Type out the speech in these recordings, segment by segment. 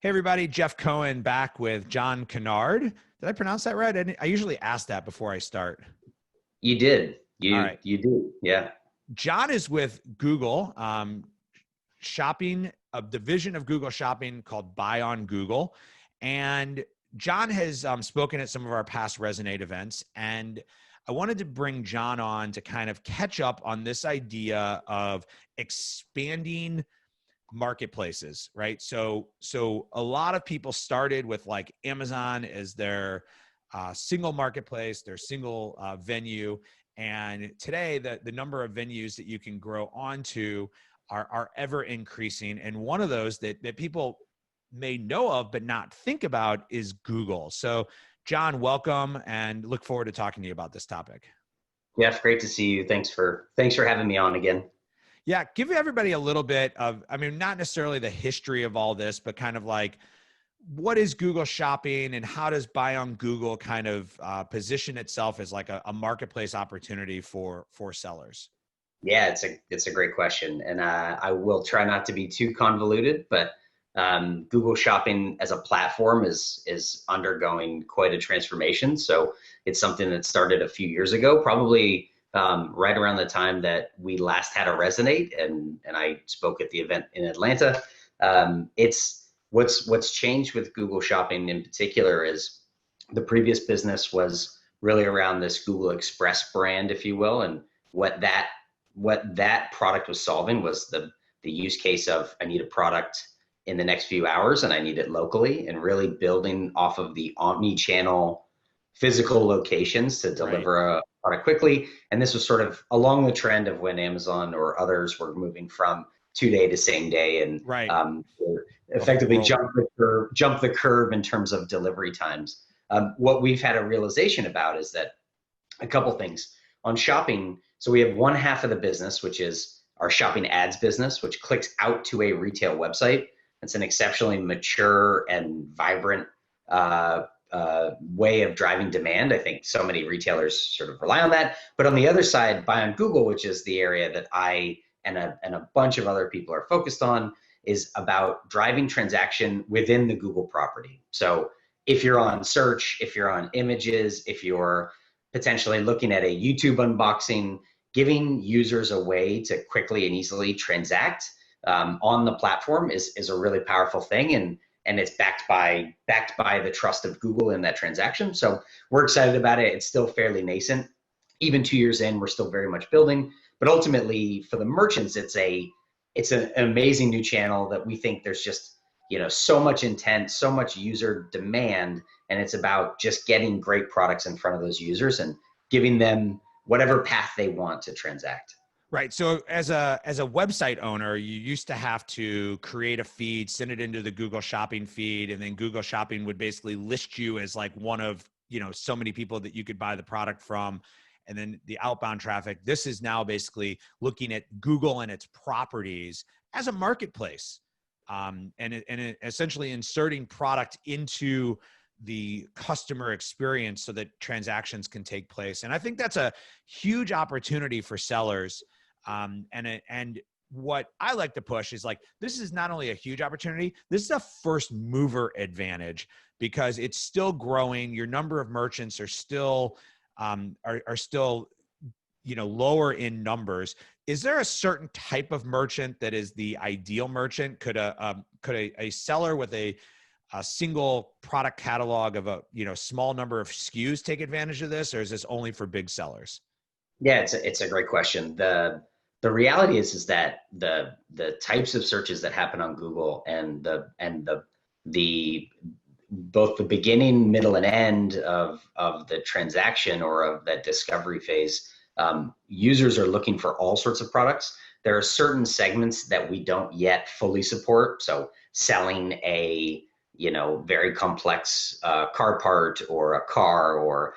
Hey everybody, Jeff Cohen back with John Kennard. Did I pronounce that right? I usually ask that before I start. You did. All You right. you did. Yeah. John is with Google, shopping, a division of Google Shopping called Buy on Google. And John has spoken at some of our past Resonate events. And I wanted to bring John on to kind of catch up on this idea of expanding marketplaces, right? So a lot of people started with like Amazon as their single marketplace, their single venue. And today, the number of venues that you can grow onto are ever increasing. And one of those that people may know of but not think about is Google. So, John, welcome, and look forward to talking to you about this topic. Jeff, great to see you. Thanks for having me on again. Yeah, give everybody a little bit of, I mean, not necessarily the history of all this, but kind of like what is Google Shopping and how does Buy on Google kind of position itself as like a marketplace opportunity for sellers? Yeah, it's a great question, and I will try not to be too convoluted, but Google Shopping as a platform is undergoing quite a transformation. So it's something that started a few years ago, probably right around the time that we last had a Resonate, and I spoke at the event in Atlanta. It's what's changed with Google Shopping in particular is the previous business was really around this Google Express brand, if you will, and what that what that product was solving was the use case of I need a product in the next few hours and I need it locally, and really building off of the omni-channel physical locations to Right, deliver a product quickly. And this was sort of along the trend of when Amazon or others were moving from 2 day to same day, and right. The whole effectively world. jump the curve in terms of delivery times. What we've had a realization about is that a couple things on shopping. So we have one half of the business, which is our shopping ads business, which clicks out to a retail website. It's an exceptionally mature and vibrant way of driving demand. I think so many retailers sort of rely on that. But on the other side, Buy on Google, which is the area that I and a bunch of other people are focused on, is about driving transaction within the Google property. So if you're on search, if you're on images, if you're potentially looking at a YouTube unboxing, giving users a way to quickly and easily transact on the platform is a really powerful thing, and it's backed by the trust of Google in that transaction. So we're excited about it. It's still fairly nascent. Even 2 years in, we're still very much building. But ultimately, for the merchants, it's an amazing new channel that we think there's just so much intent, so much user demand, and it's about just getting great products in front of those users and giving them whatever path they want to transact. Right. So as a website owner, you used to have to create a feed, send it into the Google Shopping feed, and then Google Shopping would basically list you as like one of, so many people that you could buy the product from. And then the outbound traffic. This is now basically looking at Google and its properties as a marketplace, and essentially inserting product into the customer experience so that transactions can take place. And I think that's a huge opportunity for sellers. And what I like to push is like, this is not only a huge opportunity, this is a first mover advantage because it's still growing. Your number of merchants are still, are still, lower in numbers. Is there a certain type of merchant that is the ideal merchant? Could a seller with a single product catalog of a small number of SKUs take advantage of this, or is this only for big sellers? Yeah, it's a great question. The reality is that the types of searches that happen on Google and the both the beginning, middle, and end of the transaction or of that discovery phase, users are looking for all sorts of products. There are certain segments that we don't yet fully support. So selling a very complex car part or a car or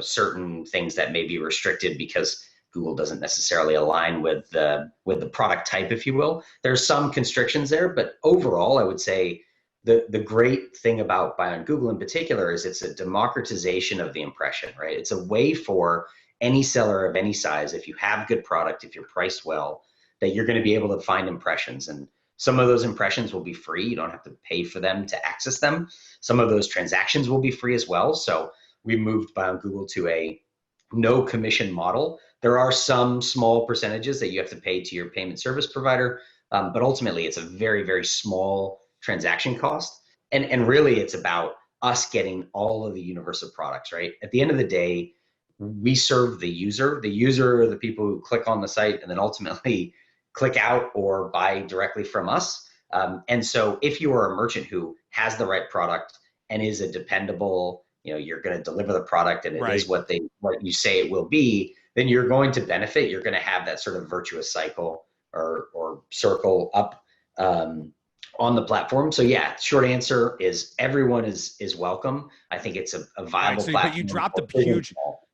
certain things that may be restricted because Google doesn't necessarily align with the product type, if you will. There's some constrictions there, but overall, I would say the great thing about Buy on Google in particular is it's a democratization of the impression, right? It's a way for any seller of any size, if you have good product, if you're priced well, that you're going to be able to find impressions. And Some of those impressions will be free. You don't have to pay for them to access them. Some of those transactions will be free as well. So we moved Buy on Google to a no commission model. There are some small percentages that you have to pay to your payment service provider, but ultimately it's a very, very small transaction cost. And really it's about us getting all of the universe of products, right? At the end of the day, we serve the user. The user are the people who click on the site and then ultimately click out or buy directly from us. And so if you are a merchant who has the right product and is a dependable, you're going to deliver the product and it is what you say it will be, then you're going to benefit. You're going to have that sort of virtuous cycle or circle up on the platform. So yeah, short answer is everyone is welcome. I think it's a viable platform. But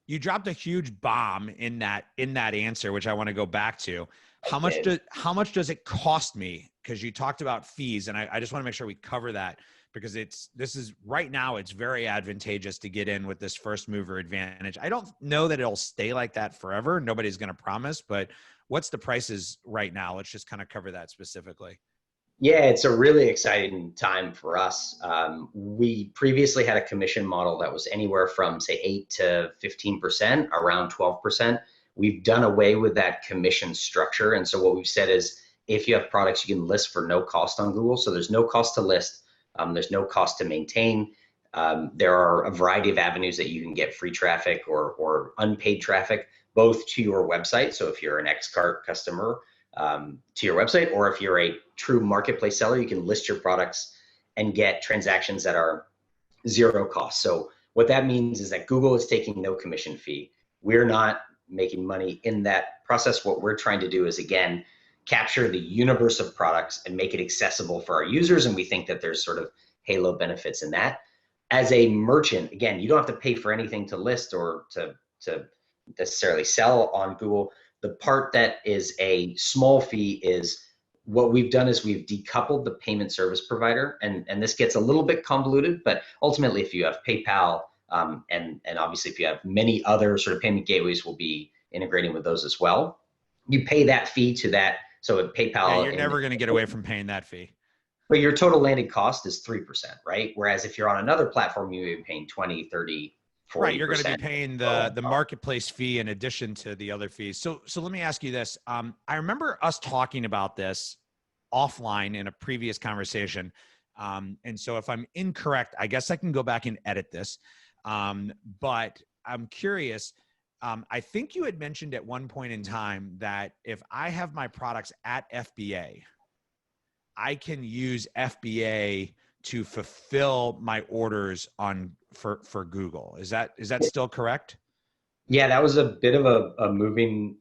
you dropped a huge bomb in that answer, which I want to go back to. How much does it cost me? Because you talked about fees, and I just want to make sure we cover that, because right now it's very advantageous to get in with this first mover advantage. I don't know that it'll stay like that forever. Nobody's going to promise, but what's the prices right now? Let's just kind of cover that specifically. Yeah, it's a really exciting time for us. We previously had a commission model that was anywhere from say 8 to 15%, around 12%. We've done away with that commission structure. And so what we've said is if you have products, you can list for no cost on Google. So there's no cost to list. There's no cost to maintain. There are a variety of avenues that you can get free traffic or unpaid traffic, both to your website. So if you're an X-Cart customer, to your website, or if you're a true marketplace seller, you can list your products and get transactions that are zero cost. So what that means is that Google is taking no commission fee. We're not making money in that process. What we're trying to do is, again, capture the universe of products and make it accessible for our users. And we think that there's sort of halo benefits in that. As a merchant, again, you don't have to pay for anything to list or to necessarily sell on Google. The part that is a small fee is what we've done is we've decoupled the payment service provider. And this gets a little bit convoluted, but ultimately if you have PayPal, and obviously if you have many other sort of payment gateways, we'll be integrating with those as well. You pay that fee to that. So at PayPal, you're never going to get away from paying that fee. But your total landed cost is 3%, right? Whereas if you're on another platform, you may be paying 20, 30, 40%. Right, you're going to be paying the marketplace fee in addition to the other fees. So let me ask you this. I remember us talking about this offline in a previous conversation. And so if I'm incorrect, I guess I can go back and edit this. But I'm curious. I think you had mentioned at one point in time that if I have my products at FBA, I can use FBA to fulfill my orders for Google. Is that still correct? Yeah, that was a bit of a moving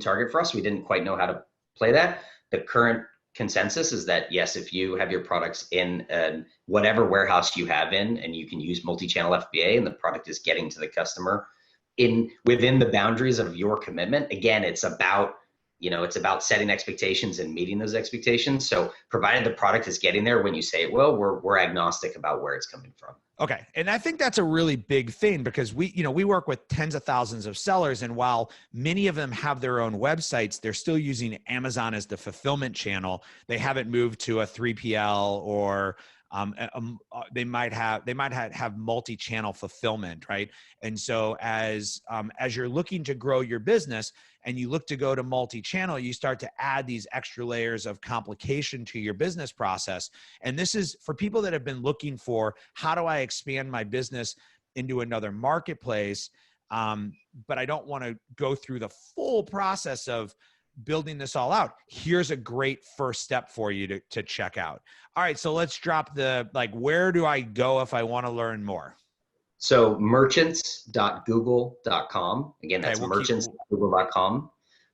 target for us. We didn't quite know how to play that. The current consensus is that yes, if you have your products in whatever warehouse you have and you can use multi-channel FBA and the product is getting to the customer within the boundaries of your commitment. Again, it's about setting expectations and meeting those expectations. So provided the product is getting there when you say it will, we're agnostic about where it's coming from. Okay. And I think that's a really big thing because we work with tens of thousands of sellers. And while many of them have their own websites, they're still using Amazon as the fulfillment channel. They haven't moved to a 3PL or they might have multi-channel fulfillment, right? And so as you're looking to grow your business and you look to go to multi-channel, you start to add these extra layers of complication to your business process. And this is for people that have been looking for, how do I expand my business into another marketplace? But I don't want to go through the full process of building this all out. Here's a great first step for you to check out. All right, so let's drop where do I go if I want to learn more? So merchants.google.com. Again, that's merchants.google.com.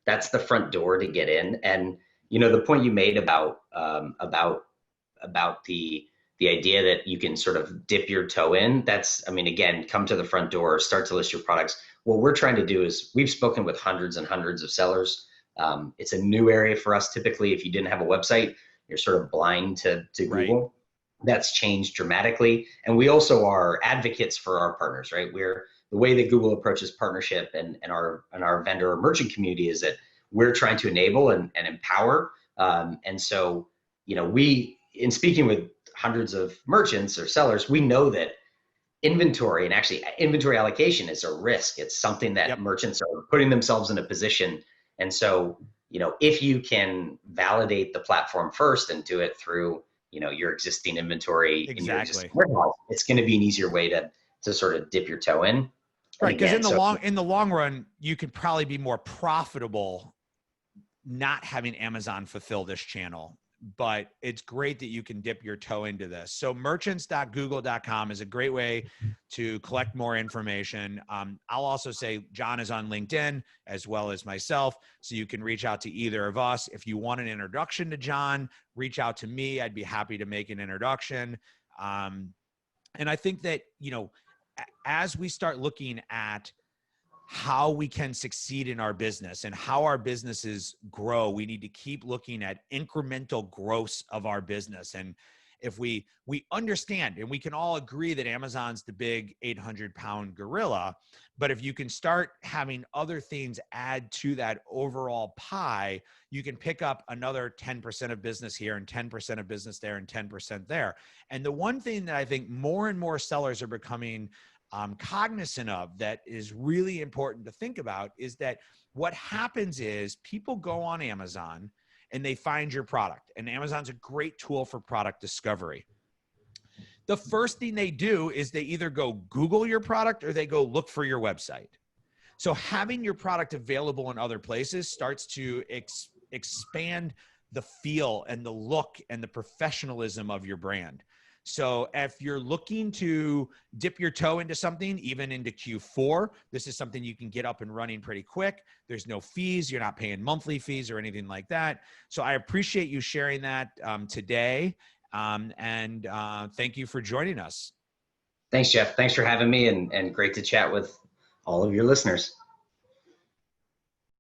That's the front door to get in. And the point you made about the idea that you can sort of dip your toe in, again, come to the front door, start to list your products. What we're trying to do is we've spoken with hundreds and hundreds of sellers. It's a new area for us. Typically, if you didn't have a website, you're sort of blind to Google. Right. That's changed dramatically. And we also are advocates for our partners, right? The way that Google approaches partnership and our vendor or merchant community is that we're trying to enable and empower. And so in speaking with hundreds of merchants or sellers, we know that inventory, and actually inventory allocation, is a risk. It's something that Yep. merchants are putting themselves in a position. And so, if you can validate the platform first and do it through, your existing inventory in your existing Exactly. warehouse, it's going to be an easier way to sort of dip your toe in. And Right. Because again, in the long run, you could probably be more profitable not having Amazon fulfill this channel, but it's great that you can dip your toe into this. So merchants.google.com is a great way to collect more information. I'll also say John is on LinkedIn as well as myself, so you can reach out to either of us. If you want an introduction to John, reach out to me. I'd be happy to make an introduction. And I think that, as we start looking at how we can succeed in our business and how our businesses grow, we need to keep looking at incremental growth of our business. And if we understand, and we can all agree that Amazon's the big 800-pound gorilla, but if you can start having other things add to that overall pie, you can pick up another 10% of business here and 10% of business there and 10% there. And the one thing that I think more and more sellers are becoming cognizant of, that is really important to think about, is that what happens is people go on Amazon and they find your product, and Amazon's a great tool for product discovery. The first thing they do is they either go Google your product or they go look for your website. So having your product available in other places starts to expand the feel and the look and the professionalism of your brand. So if you're looking to dip your toe into something, even into Q4, this is something you can get up and running pretty quick. There's no fees. You're not paying monthly fees or anything like that. So I appreciate you sharing that today. And thank you for joining us. Thanks, Jeff. Thanks for having me, and great to chat with all of your listeners.